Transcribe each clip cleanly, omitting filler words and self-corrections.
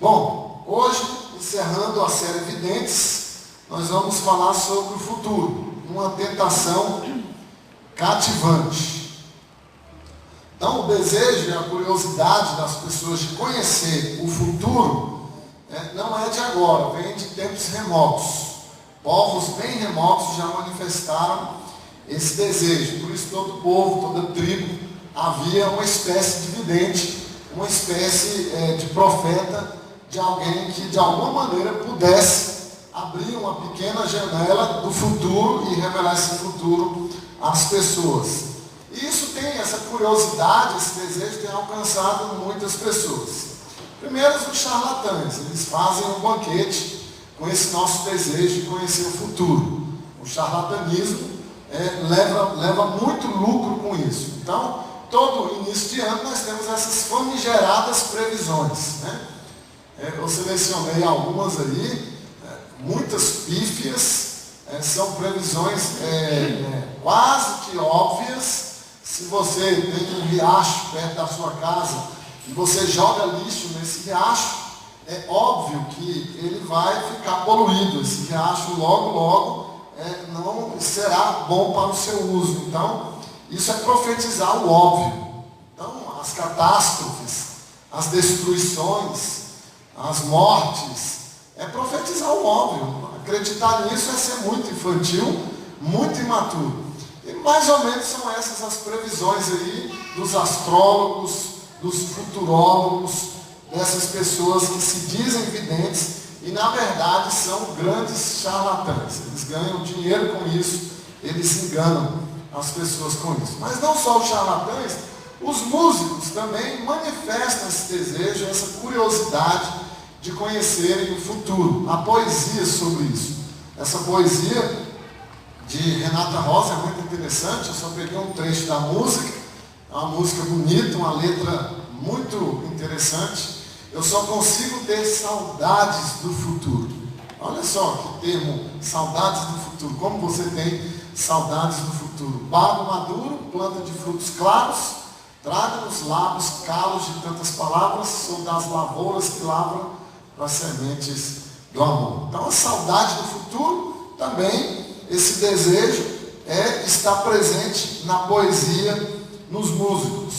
Bom, hoje, encerrando a série Videntes, nós vamos falar sobre o futuro, uma tentação cativante. Então, o desejo e a curiosidade das pessoas de conhecer o futuro não é de agora, vem de tempos remotos. Povos bem remotos já manifestaram esse desejo. Por isso, todo povo, toda tribo, havia uma espécie de vidente, uma espécie de profeta, de alguém que de alguma maneira pudesse abrir uma pequena janela do futuro e revelar esse futuro às pessoas. E isso tem, essa curiosidade, esse desejo tem alcançado muitas pessoas. Primeiro, os charlatães, eles fazem um banquete com esse nosso desejo de conhecer o futuro. O charlatanismo leva muito lucro com isso. Então, todo início de ano nós temos essas famigeradas previsões, né? Eu selecionei algumas aí, muitas pífias, são previsões quase que óbvias. Se você tem um riacho perto da sua casa e você joga lixo nesse riacho, é óbvio que ele vai ficar poluído. Esse riacho logo não será bom para o seu uso. Então, isso é profetizar o óbvio. Então, as catástrofes, as destruições, as mortes, é profetizar o óbvio. Acreditar nisso é ser muito infantil, muito imaturo. E mais ou menos são essas as previsões aí dos astrólogos, dos futurólogos, dessas pessoas que se dizem videntes e na verdade são grandes charlatães. Eles ganham dinheiro com isso, eles enganam as pessoas com isso. Mas não só os charlatães, os músicos também manifestam esse desejo, essa curiosidade de conhecerem o futuro. A poesia sobre isso. Essa poesia de Renata Rosa é muito interessante. Eu só peguei um trecho da música. É uma música bonita, uma letra muito interessante. Eu só consigo ter saudades do futuro. Olha só que termo, saudades do futuro. Como você tem saudades do futuro? Bago maduro, planta de frutos claros, traga nos lábios calos de tantas palavras, sou das lavouras que lavram para as sementes do amor. Então a saudade do futuro também, esse desejo está presente na poesia, nos músicos.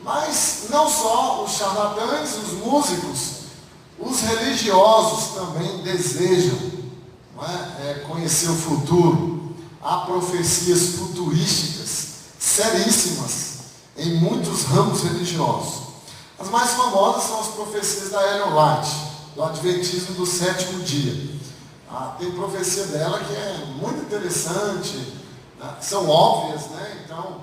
Mas não só os charlatães, os músicos, os religiosos também desejam conhecer o futuro. Há profecias futurísticas seríssimas em muitos ramos religiosos. As mais famosas são as profecias da Ellen White, do Adventismo do Sétimo Dia. Tem profecia dela que é muito interessante, são óbvias, né? Então,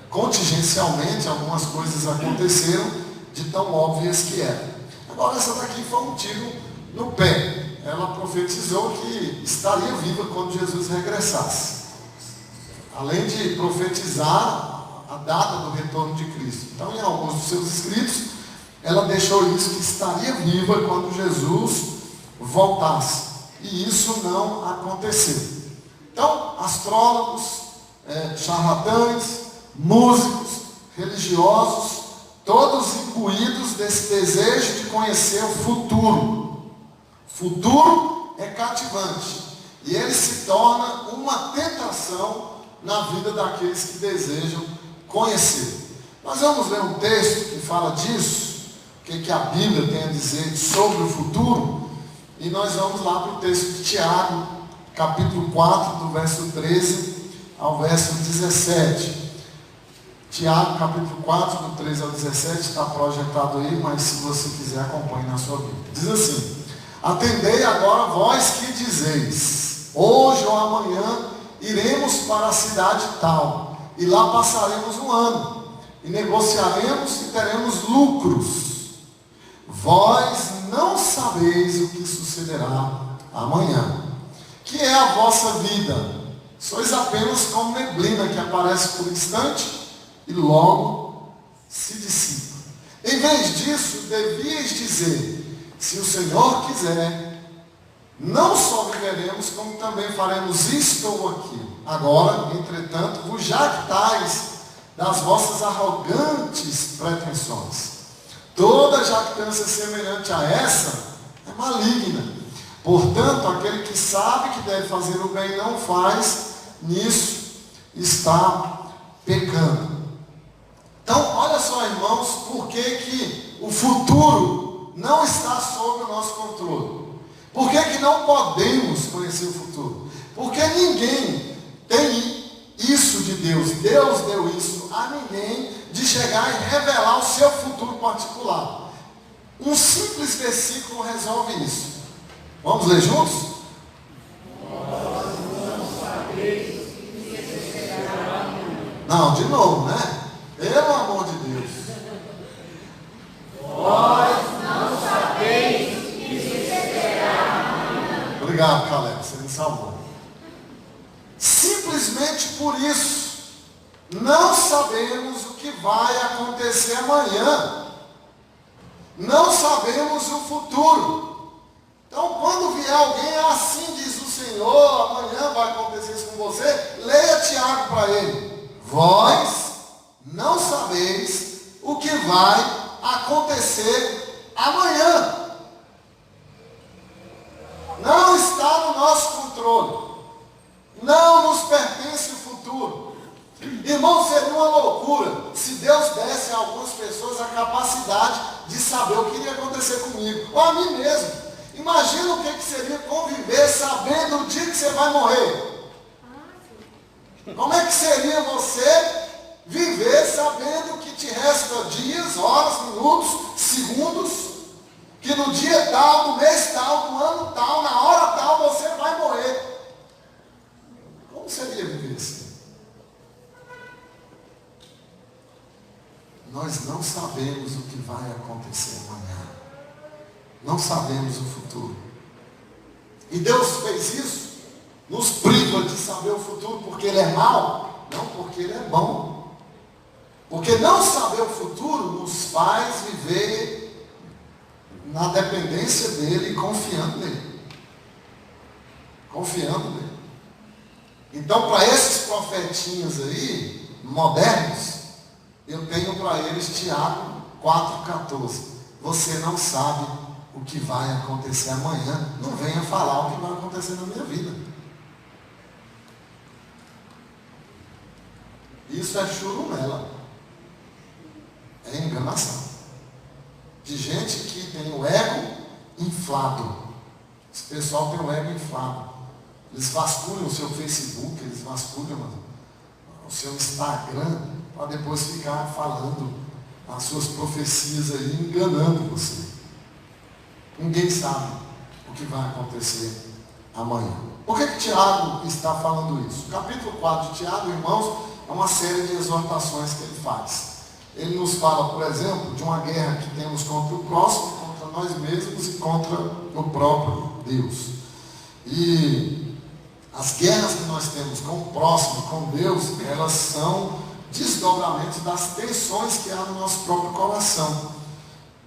contingencialmente, algumas coisas aconteceram de tão óbvias que eram. Agora, essa daqui foi um tiro no pé. Ela profetizou que estaria viva quando Jesus regressasse. Além de profetizar a data do retorno de Cristo. Então, em alguns dos seus escritos, ela deixou isso, que estaria viva quando Jesus voltasse. E isso não aconteceu. Então, astrólogos, charlatães, músicos, religiosos, todos imbuídos desse desejo de conhecer o futuro. Futuro é cativante. E ele se torna uma tentação na vida daqueles que desejam conhecer. Nós vamos ler um texto que fala disso, o que a Bíblia tem a dizer sobre o futuro, e nós vamos lá para o texto de Tiago, capítulo 4, do verso 13 ao verso 17. Tiago, capítulo 4, do 13 ao 17, está projetado aí, mas se você quiser, acompanhe na sua Bíblia. Diz assim: atendei agora vós que dizeis, hoje ou amanhã iremos para a cidade tal, e lá passaremos um ano, e negociaremos e teremos lucros. Vós não sabeis o que sucederá amanhã. Que é a vossa vida? Sois apenas como neblina que aparece por instante e logo se dissipa. Em vez disso, devíeis dizer: se o Senhor quiser, não só viveremos, como também faremos isto ou aquilo. Agora, entretanto, vos jactais das vossas arrogantes pretensões. Toda jactância semelhante a essa é maligna. Portanto, aquele que sabe que deve fazer o bem e não faz, nisso está pecando. Então, olha só, irmãos, por que o futuro não está sob o nosso controle? Por que não podemos conhecer o futuro? Porque ninguém tem isso de Deus. Deus deu isso a ninguém de chegar e revelar o seu futuro particular. Um simples versículo resolve isso. Vamos ler juntos? Não, de novo, né? Pelo amor de Deus. Vós não sabeis o que sucederá amanhã. Obrigado, Caleb, você me salvou. Simplesmente por isso, não sabemos o que vai acontecer amanhã. Não sabemos o futuro. Então, quando vier alguém, assim diz o Senhor, amanhã vai acontecer isso com você, leia Tiago para ele. Vós não sabeis o que vai acontecer amanhã. Não está no nosso controle. Não nos pertence o futuro. Irmão, seria uma loucura se Deus desse a algumas pessoas a capacidade de saber o que iria acontecer comigo, ou a mim mesmo. Imagina o que seria conviver sabendo o dia que você vai morrer. Como é que seria você viver sabendo que te resta dias, horas, minutos, segundos, que no dia tal, no mês tal, no ano tal, na hora tal, você vai morrer? Como seria viver assim? Nós não sabemos o que vai acontecer amanhã. Não sabemos o futuro. E Deus fez isso, nos priva de saber o futuro porque Ele é mau? Não, porque Ele é bom. Porque não saber o futuro nos faz viver na dependência dEle e confiando nele. Confiando nele. Então, para esses profetinhos aí, modernos, eu tenho para eles Tiago 4,14. Você não sabe o que vai acontecer amanhã. Não venha falar o que vai acontecer na minha vida. Isso é churumela. É enganação. De gente que tem o ego inflado. Esse pessoal tem o ego inflado. Eles vasculham o seu Facebook, eles vasculham o seu Instagram, para depois ficar falando as suas profecias aí, enganando você. Ninguém sabe o que vai acontecer amanhã. Por que Tiago está falando isso? O capítulo 4 de Tiago, irmãos, é uma série de exortações que ele faz. Ele nos fala, por exemplo, de uma guerra que temos contra o próximo, contra nós mesmos e contra o próprio Deus. E as guerras que nós temos com o próximo, com Deus, elas são desdobramentos das tensões que há no nosso próprio coração.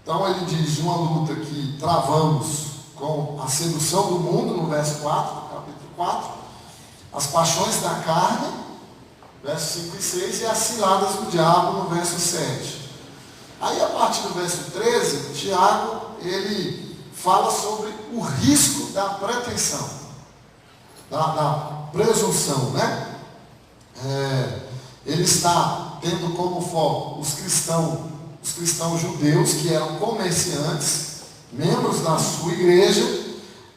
Então ele diz de uma luta que travamos com a sedução do mundo, no verso 4, no capítulo 4, as paixões da carne, versos 5 e 6, e as ciladas do diabo, no verso 7. Aí a partir do verso 13, Tiago, ele fala sobre o risco da pretensão, da presunção, né? Ele está tendo como foco os cristãos judeus, que eram comerciantes, membros da sua igreja,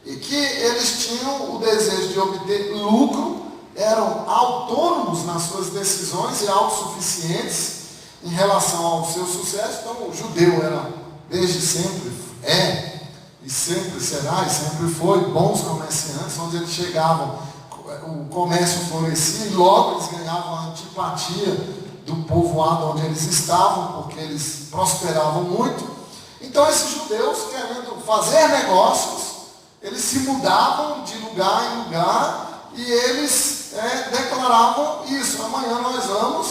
e que eles tinham o desejo de obter lucro, eram autônomos nas suas decisões e autossuficientes em relação ao seu sucesso. Então o judeu era, desde sempre, e sempre será, e sempre foi, bons comerciantes. Onde eles chegavam, o comércio florescia, e logo eles ganhavam a antipatia do povoado onde eles estavam, porque eles prosperavam muito. Então esses judeus, querendo fazer negócios, eles se mudavam de lugar em lugar, e eles declaravam isso: amanhã nós vamos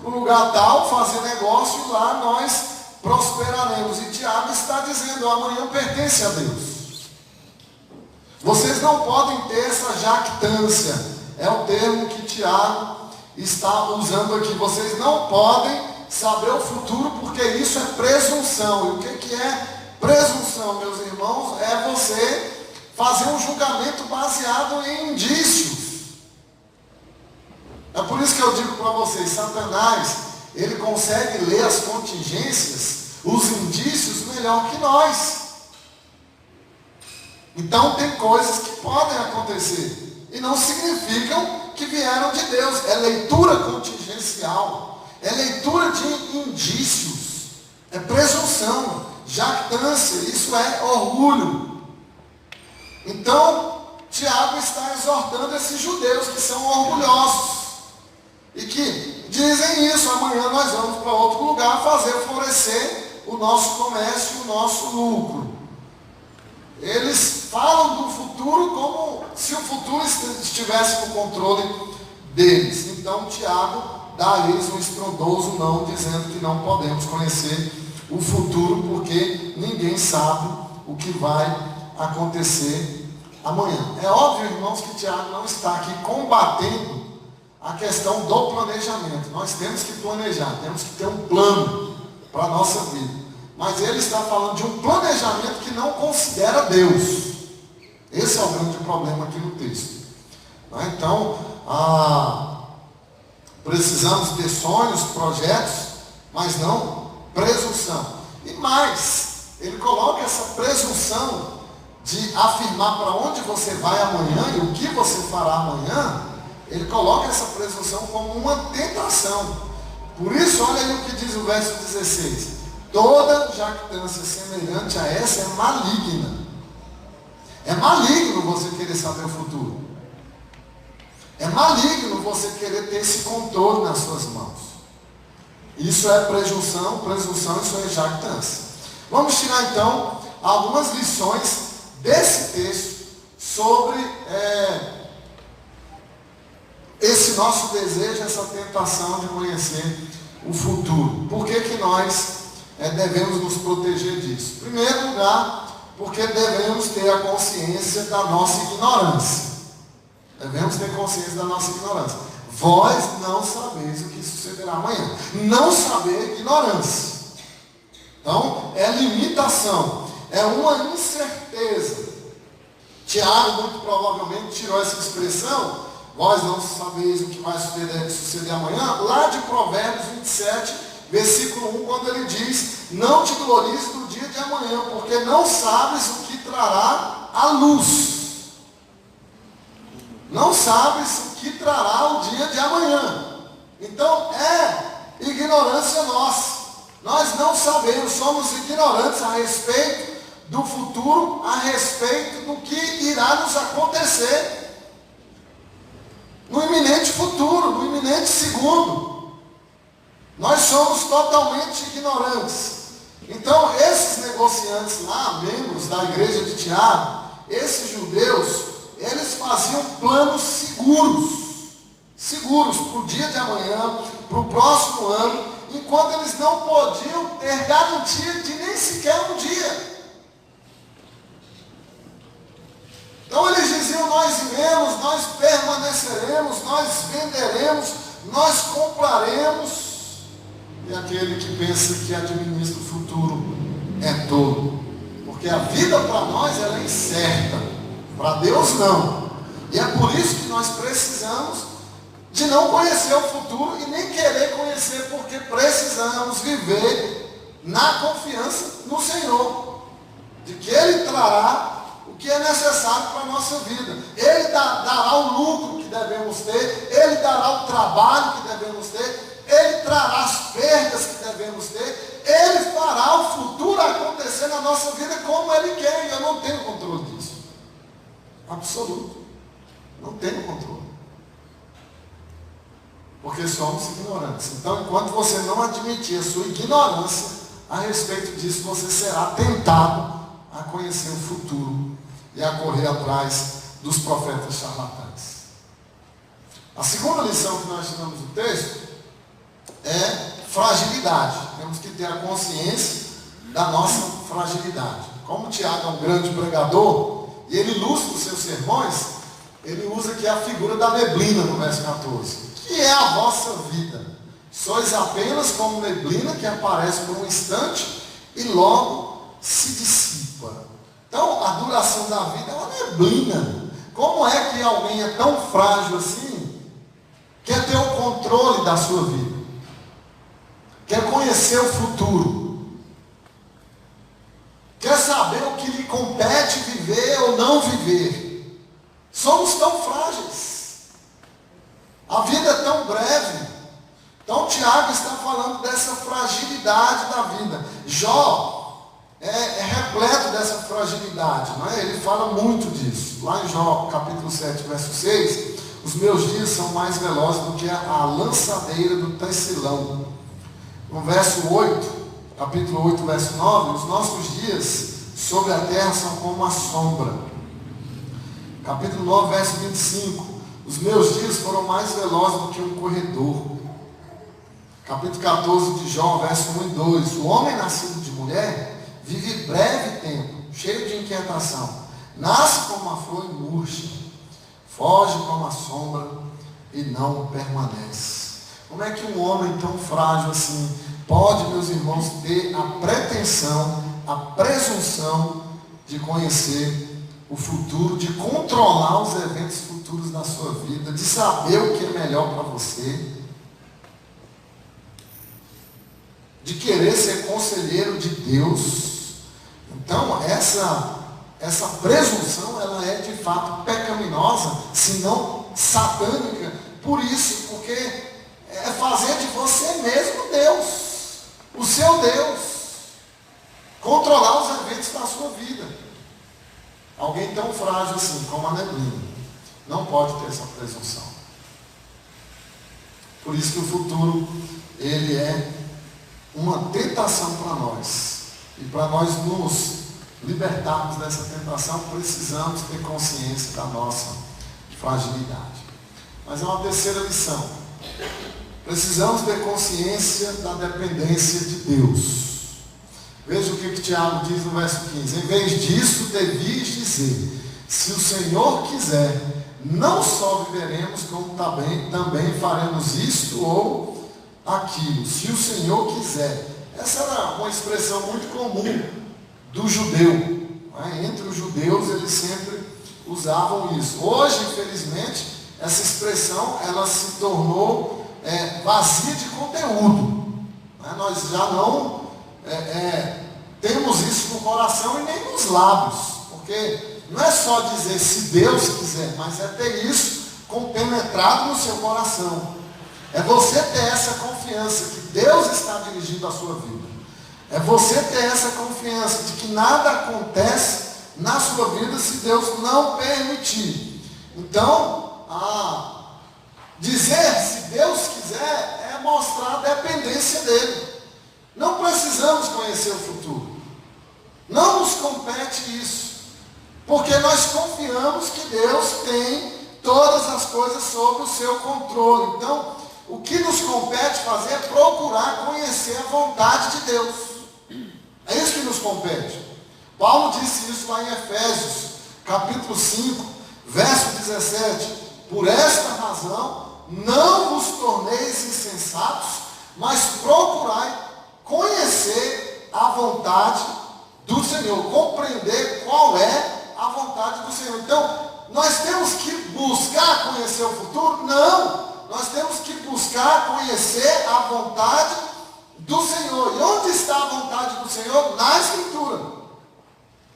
para o lugar tal fazer negócio, e lá nós prosperaremos. E Tiago está dizendo: amanhã pertence a Deus. Vocês não podem ter essa jactância, é o termo que Tiago está usando aqui. Vocês não podem saber o futuro, porque isso é presunção. E o que é presunção, meus irmãos? É você fazer um julgamento baseado em indícios. É por isso que eu digo para vocês, Satanás, ele consegue ler as contingências, os indícios melhor que nós. Então tem coisas que podem acontecer e não significam que vieram de Deus. É leitura contingencial, é leitura de indícios, é presunção, jactância, isso é orgulho. Então Tiago está exortando esses judeus que são orgulhosos e que dizem isso: amanhã nós vamos para outro lugar fazer florescer o nosso comércio, o nosso lucro. Eles falam do futuro como se o futuro estivesse no controle deles. Então Tiago dá a eles um estrondoso não, dizendo que não podemos conhecer o futuro, porque ninguém sabe o que vai acontecer amanhã. É óbvio, irmãos, que Tiago não está aqui combatendo a questão do planejamento. Nós temos que planejar, temos que ter um plano para a nossa vida. Mas ele está falando de um planejamento que não considera Deus. Esse é o grande problema aqui no texto. Então, precisamos ter sonhos, projetos, mas não presunção. E mais, ele coloca essa presunção de afirmar para onde você vai amanhã e o que você fará amanhã. Ele coloca essa presunção como uma tentação. Por isso, olha aí o que diz o verso 16. Toda jactância semelhante a essa é maligna. É maligno você querer saber o futuro. É maligno você querer ter esse controle nas suas mãos. Isso é presunção, isso é jactância. Vamos tirar então algumas lições desse texto sobre esse nosso desejo, essa tentação de conhecer o futuro. Por que nós devemos nos proteger disso? Em primeiro lugar, porque devemos ter a consciência da nossa ignorância. Devemos ter consciência da nossa ignorância. Vós não sabeis o que sucederá amanhã. Não saber é ignorância. Então, é limitação. É uma incerteza. Tiago, muito provavelmente, tirou essa expressão, vós não sabeis o que vai suceder amanhã, lá de Provérbios 27, versículo 1, quando ele diz: não te glories do dia de amanhã, porque não sabes o que trará a luz. Não sabes o que trará o dia de amanhã. Então é ignorância nossa. Nós não sabemos, somos ignorantes a respeito do futuro, a respeito do que irá nos acontecer no iminente futuro, no iminente segundo. Nós somos totalmente ignorantes. Então, esses negociantes lá, membros da igreja de Tiago, esses judeus, eles faziam planos seguros para o dia de amanhã, para o próximo ano, enquanto eles não podiam ter garantia de nem sequer um dia. Então eles diziam: nós iremos, nós permaneceremos, nós venderemos, nós compraremos. E aquele que pensa que administra o futuro é tolo. Porque a vida para nós ela é incerta, para Deus não. E é por isso que nós precisamos de não conhecer o futuro e nem querer conhecer, porque precisamos viver na confiança no Senhor, de que Ele trará o que é necessário para a nossa vida. Ele dará o lucro que devemos ter, Ele dará o trabalho que devemos ter, Ele trará as perdas que devemos ter, Ele fará o futuro acontecer na nossa vida como Ele quer, e eu não tenho controle disso. Absoluto. Não tenho controle. Porque somos ignorantes. Então, enquanto você não admitir a sua ignorância a respeito disso, você será tentado a conhecer o futuro e a correr atrás dos profetas charlatães. A segunda lição que nós tiramos do texto é fragilidade. Temos que ter a consciência da nossa fragilidade. Como Tiago é um grande pregador, e ele ilustra os seus sermões, ele usa aqui a figura da neblina no verso 14. Que é a vossa vida. Sois apenas como neblina que aparece por um instante e logo se dissipa. Então, a duração da vida é uma neblina. Como é que alguém é tão frágil assim, quer ter o controle da sua vida? Quer conhecer o futuro? Quer saber o que lhe compete viver ou não viver? Somos tão frágeis. A vida é tão breve. Então Tiago está falando dessa fragilidade da vida. Jó é repleto dessa fragilidade, não é? Ele fala muito disso. Lá em Jó, capítulo 7, verso 6, os meus dias são mais velozes do que a lançadeira do tecelão. No verso 8, capítulo 8, verso 9, os nossos dias sobre a terra são como a sombra. Capítulo 9, verso 25, os meus dias foram mais velozes do que um corredor. Capítulo 14 de Jó, verso 1 e 2, o homem nascido de mulher vive breve tempo, cheio de inquietação. Nasce como uma flor e murcha, foge como a sombra e não permanece. Como é que um homem tão frágil assim pode, meus irmãos, ter a pretensão, a presunção de conhecer o futuro, de controlar os eventos futuros da sua vida, de saber o que é melhor para você, de querer ser conselheiro de Deus? Então, essa presunção, ela é de fato pecaminosa, se não satânica, por isso, porque é fazer de você mesmo Deus, o seu Deus, controlar os eventos da sua vida. Alguém tão frágil assim, como a neblina, não pode ter essa presunção. Por isso que o futuro, ele é uma tentação para nós. E para nós nos libertarmos dessa tentação, precisamos ter consciência da nossa fragilidade. Mas é uma terceira lição. Precisamos ter consciência da dependência de Deus. Veja o que Tiago diz no verso 15. Em vez disso, devias dizer: se o Senhor quiser, não só viveremos, como também faremos isto ou aquilo. Se o Senhor quiser. Essa era uma expressão muito comum do judeu. Né? Entre os judeus, eles sempre usavam isso. Hoje, infelizmente, essa expressão ela se tornou vazia de conteúdo. Né? Nós já não temos isso no coração e nem nos lábios, porque não é só dizer se Deus quiser, mas é ter isso compenetrado no seu coração. É você ter essa confiança que Deus está dirigindo a sua vida. É você ter essa confiança de que nada acontece na sua vida se Deus não permitir. Então, dizer se Deus quiser é mostrar a dependência dele. Não precisamos conhecer o futuro. Não nos compete isso. Porque nós confiamos que Deus tem todas as coisas sob o seu controle. Então, o que nos compete fazer é procurar conhecer a vontade de Deus. É isso que nos compete. Paulo disse isso lá em Efésios, capítulo 5, verso 17. Por esta razão, não vos torneis insensatos, mas procurai conhecer a vontade do Senhor, compreender qual é a vontade do Senhor. Então, nós temos que buscar conhecer o futuro? Não! Nós temos que buscar conhecer a vontade do Senhor. E onde está a vontade do Senhor? Na Escritura.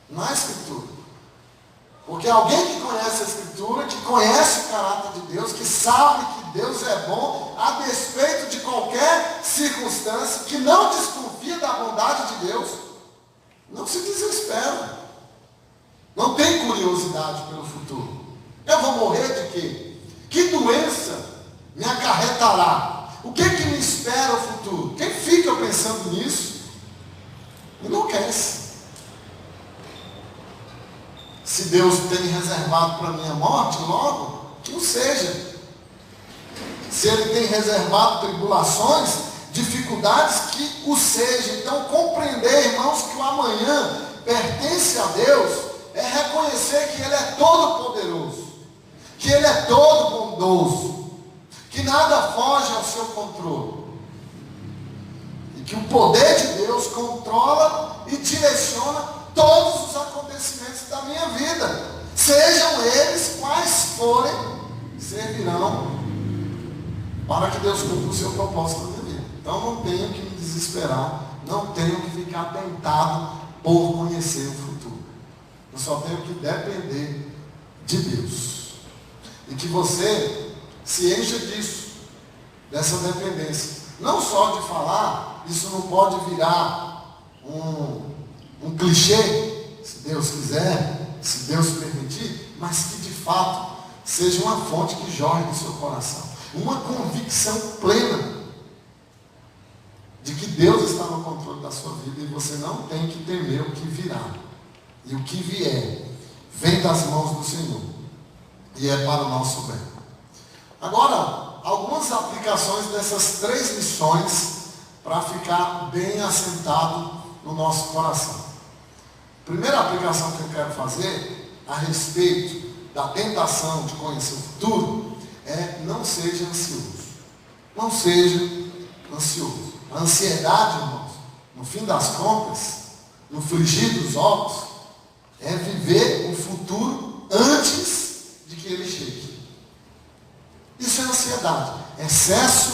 Na Escritura. Porque alguém que conhece a Escritura, que conhece o caráter de Deus, que sabe que Deus é bom, a despeito de qualquer circunstância, que não desconfia da bondade de Deus, não se desespera. Não tem curiosidade pelo futuro. Eu vou morrer de quê? Que doença me acarretará? O que me espera o futuro? Quem fica pensando nisso enlouquece. Se Deus tem reservado para a minha morte, logo, que o seja. Se Ele tem reservado tribulações, dificuldades, que o seja. Então, compreender, irmãos, que o amanhã pertence a Deus, é reconhecer que Ele é todo poderoso, que Ele é todo bondoso, que nada foge ao seu controle. que o poder de Deus controla e direciona todos os acontecimentos da minha vida. Sejam eles quais forem, servirão para que Deus cumpra o seu propósito na minha vida. Então não tenho que me desesperar, não tenho que ficar tentado por conhecer o futuro. Eu só tenho que depender de Deus. E que você se encha disso, dessa dependência. Não só de falar, isso não pode virar um clichê, se Deus quiser, se Deus permitir, mas que de fato seja uma fonte que jorre do seu coração. Uma convicção plena de que Deus está no controle da sua vida e você não tem que temer o que virá. E o que vier, vem das mãos do Senhor. E é para o nosso bem. Agora, algumas aplicações dessas 3 lições para ficar bem assentado no nosso coração. Primeira aplicação que eu quero fazer a respeito da tentação de conhecer o futuro é: não seja ansioso. Não seja ansioso. A ansiedade, irmãos, no fim das contas, no frigir dos ovos, é viver o futuro antes de que ele chegue. Isso é ansiedade, excesso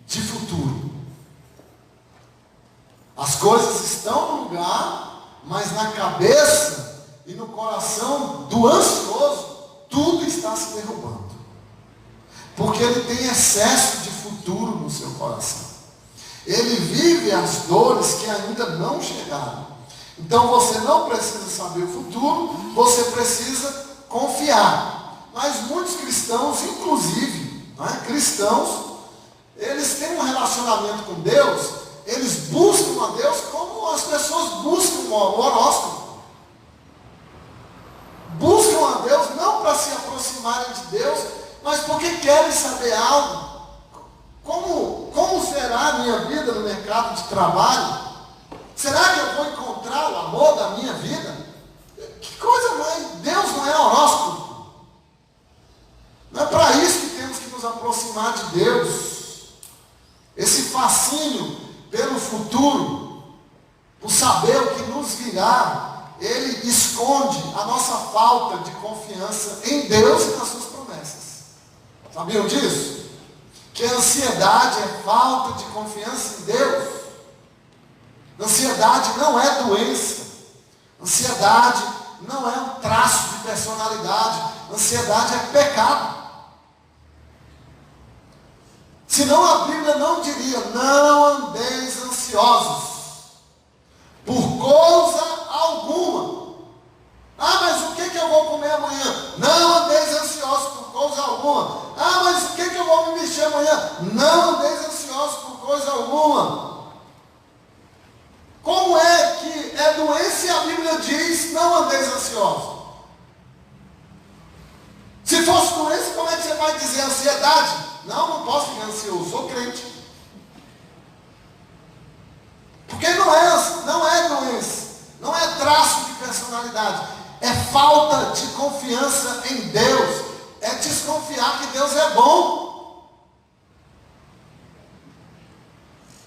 de futuro. As coisas estão no lugar, mas na cabeça e no coração do ansioso, tudo está se derrubando. Porque ele tem excesso de futuro no seu coração. Ele vive as dores que ainda não chegaram. Então você não precisa saber o futuro, você precisa confiar. Mas muitos cristãos, inclusive, cristãos, eles têm um relacionamento com Deus, eles buscam a Deus como as pessoas buscam o horóscopo. Buscam a Deus não para se aproximarem de Deus, mas porque querem saber algo. Como será a minha vida no mercado de trabalho? Será que eu vou encontrar o amor da minha vida? Que coisa mais! Deus não é horóscopo. Não é para isso que temos que nos aproximar de Deus. Esse fascínio pelo futuro, por saber o que nos virá, ele esconde a nossa falta de confiança em Deus e nas suas promessas. Sabiam disso? Que a ansiedade é falta de confiança em Deus. Ansiedade não é doença. Ansiedade não é um traço de personalidade. Ansiedade é pecado. Senão a Bíblia não diria: não andeis ansiosos por coisa alguma. Mas o que eu vou comer amanhã? Não andeis ansiosos por coisa alguma. Mas o que eu vou me mexer amanhã? Não andeis ansiosos por coisa alguma. Como é que é doença e a Bíblia diz: não andeis ansiosos? Se fosse doença, como é que você vai dizer ansiedade? Não posso ficar ansioso, sou crente. Porque não é doença, não é traço de personalidade, é falta de confiança em Deus, é desconfiar que Deus é bom.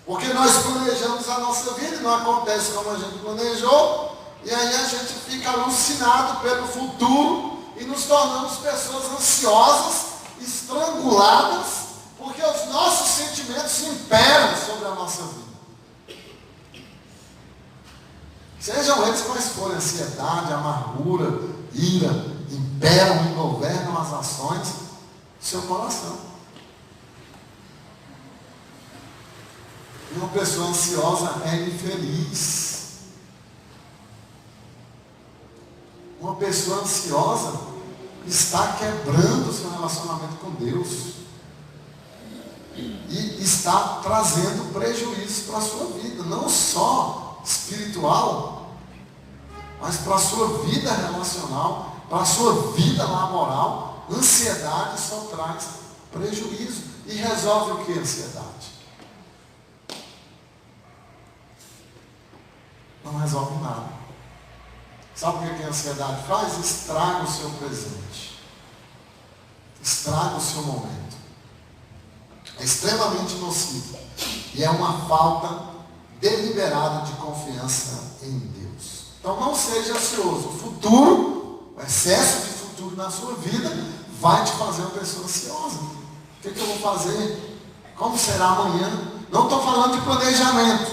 Porque nós planejamos a nossa vida e não acontece como a gente planejou, e aí a gente fica alucinado pelo futuro e nos tornamos pessoas ansiosas, estranguladas, porque os nossos sentimentos imperam sobre a nossa vida. Sejam eles quais forem, ansiedade, amargura, ira, imperam e governam as ações do seu coração. E uma pessoa ansiosa é infeliz. Uma pessoa ansiosa está quebrando o seu relacionamento com Deus. E está trazendo prejuízos para a sua vida, não só espiritual, mas para a sua vida relacional, para a sua vida laboral. Ansiedade só traz prejuízo. E resolve o que a ansiedade? Não resolve nada. Sabe o que a ansiedade faz? Estraga o seu presente. Estraga o seu momento. É extremamente nocivo. E é uma falta deliberada de confiança em Deus. Então não seja ansioso. O futuro, o excesso de futuro na sua vida vai te fazer uma pessoa ansiosa. O que eu vou fazer? Como será amanhã? Não estou falando de planejamento.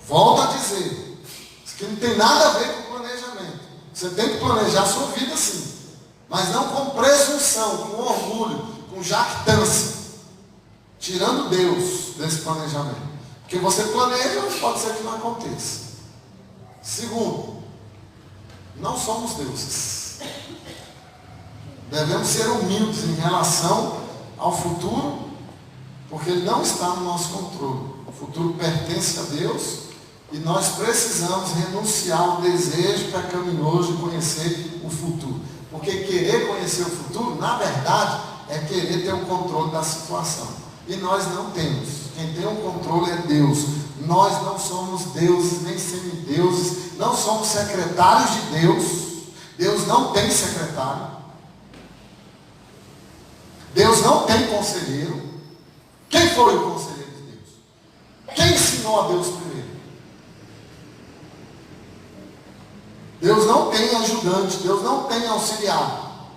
Volto a dizer, isso aqui não tem nada a ver com planejamento. Você tem que planejar a sua vida sim, mas não com presunção, com orgulho, com jactância, tirando Deus desse planejamento. Porque você planeja, mas pode ser que não aconteça. Segundo, não somos deuses. Devemos ser humildes em relação ao futuro, porque ele não está no nosso controle. O futuro pertence a Deus e nós precisamos renunciar ao desejo pecaminoso de conhecer o futuro. Porque querer conhecer o futuro, na verdade, é querer ter o controle da situação. E nós não temos. Quem tem o controle é Deus. Nós não somos deuses, nem semideuses, não somos secretários de Deus. Deus não tem secretário. Deus não tem conselheiro. Quem foi o conselheiro de Deus? Quem ensinou a Deus primeiro? Deus não tem ajudante, Deus não tem auxiliar.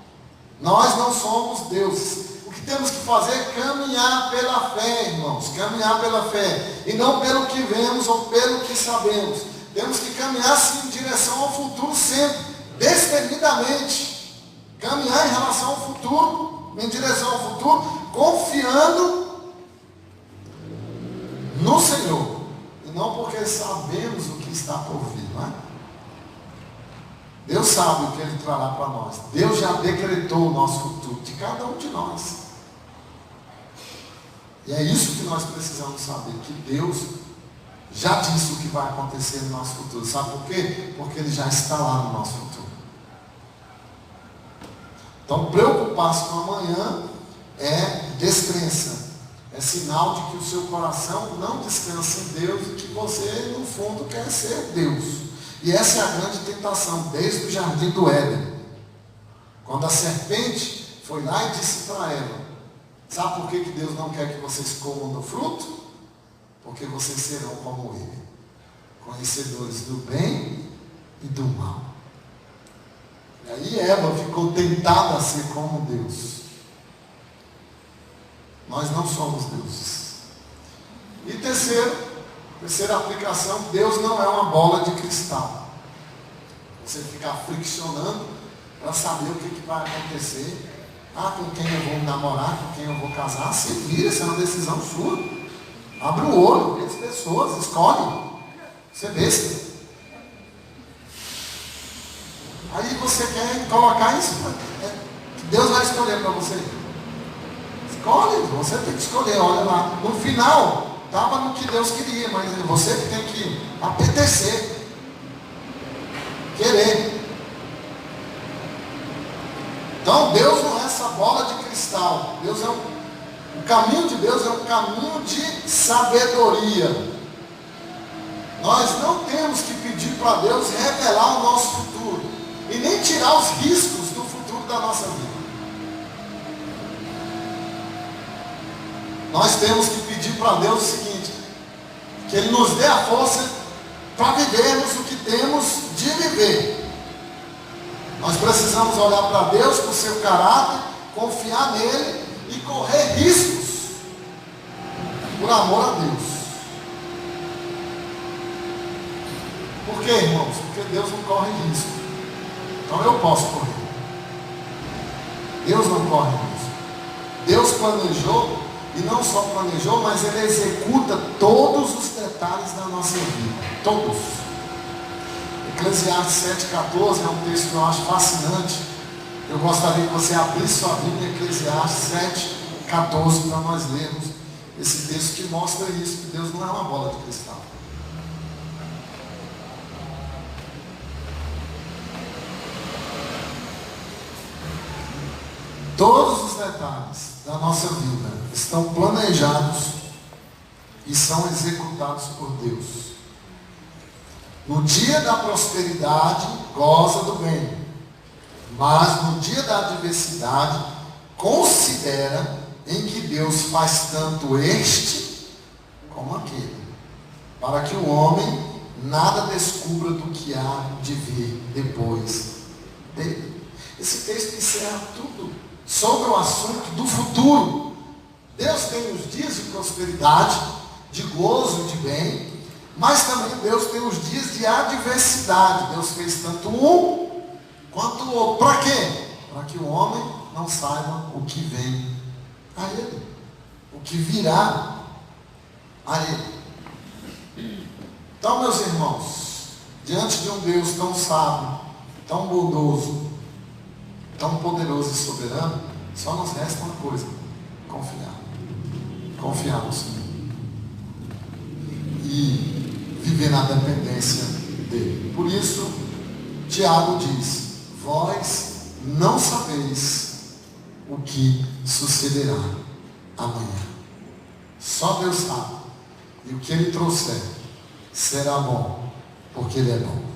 Nós não somos deuses. O que temos que fazer é caminhar pela fé, irmãos. Caminhar pela fé. E não pelo que vemos ou pelo que sabemos. Temos que caminhar sim em direção ao futuro sempre. Destemidamente. Caminhar em relação ao futuro. Em direção ao futuro. Confiando no Senhor. E não porque sabemos o que está por vir, não é? Deus sabe o que Ele trará para nós. Deus já decretou o nosso futuro, de cada um de nós. E é isso que nós precisamos saber, que Deus já disse o que vai acontecer no nosso futuro. Sabe por quê? Porque Ele já está lá no nosso futuro. Então, preocupar-se com amanhã é descrença. É sinal de que o seu coração não descansa em Deus e que você, no fundo, quer ser Deus. E essa é a grande tentação, desde o jardim do Éden. Quando a serpente foi lá e disse para Eva: sabe por que Deus não quer que vocês comam do fruto? Porque vocês serão como Ele, conhecedores do bem e do mal. E aí Eva ficou tentada a ser como Deus. Nós não somos deuses. E terceira aplicação, Deus não é uma bola de cristal. Você ficar friccionando para saber o que vai acontecer. Com quem eu vou namorar, com quem eu vou casar. Se vira, isso é uma decisão sua. Abre o olho, vê as pessoas, escolhe. Você é besta. Aí você quer colocar isso, Deus vai escolher para você. Escolhe, você tem que escolher, olha lá. No final, estava no que Deus queria, mas você que tem que apetecer, querer. Então Deus não é essa bola de cristal. O caminho de Deus é um caminho de sabedoria. Nós não temos que pedir para Deus revelar o nosso futuro e nem tirar os riscos do futuro da nossa vida. Nós temos que pedir para Deus o seguinte: que Ele nos dê a força para vivermos o que temos de viver. Nós precisamos olhar para Deus, para o seu caráter, confiar nele e correr riscos por amor a Deus. Por quê, irmãos? Porque Deus não corre risco. Então eu posso correr. Deus não corre risco. Deus planejou. E não só planejou, mas Ele executa todos os detalhes da nossa vida. Todos. Eclesiastes 7,14 é um texto que eu acho fascinante. Eu gostaria que você abrisse sua Bíblia em Eclesiastes 7,14 para nós lermos esse texto que mostra isso, que Deus não é uma bola de cristal. Todos os detalhes da nossa vida estão planejados e são executados por Deus. No dia da prosperidade, goza do bem, mas no dia da adversidade, considera em que Deus faz tanto este como aquele, para que o homem nada descubra do que há de vir depois dele. Esse texto encerra tudo sobre o assunto do futuro. Deus tem os dias de prosperidade, de gozo e de bem, mas também Deus tem os dias de adversidade. Deus fez tanto um quanto o outro. Para quê? Para que o homem não saiba o que vem a ele, o que virá a ele. Então, meus irmãos, diante de um Deus tão sábio, tão bondoso, tão poderoso e soberano, só nos resta uma coisa: confiar. Confiar no Senhor. E viver na dependência dele. Por isso, Tiago diz: vós não sabeis o que sucederá amanhã. Só Deus sabe. E o que ele trouxer será bom, porque ele é bom.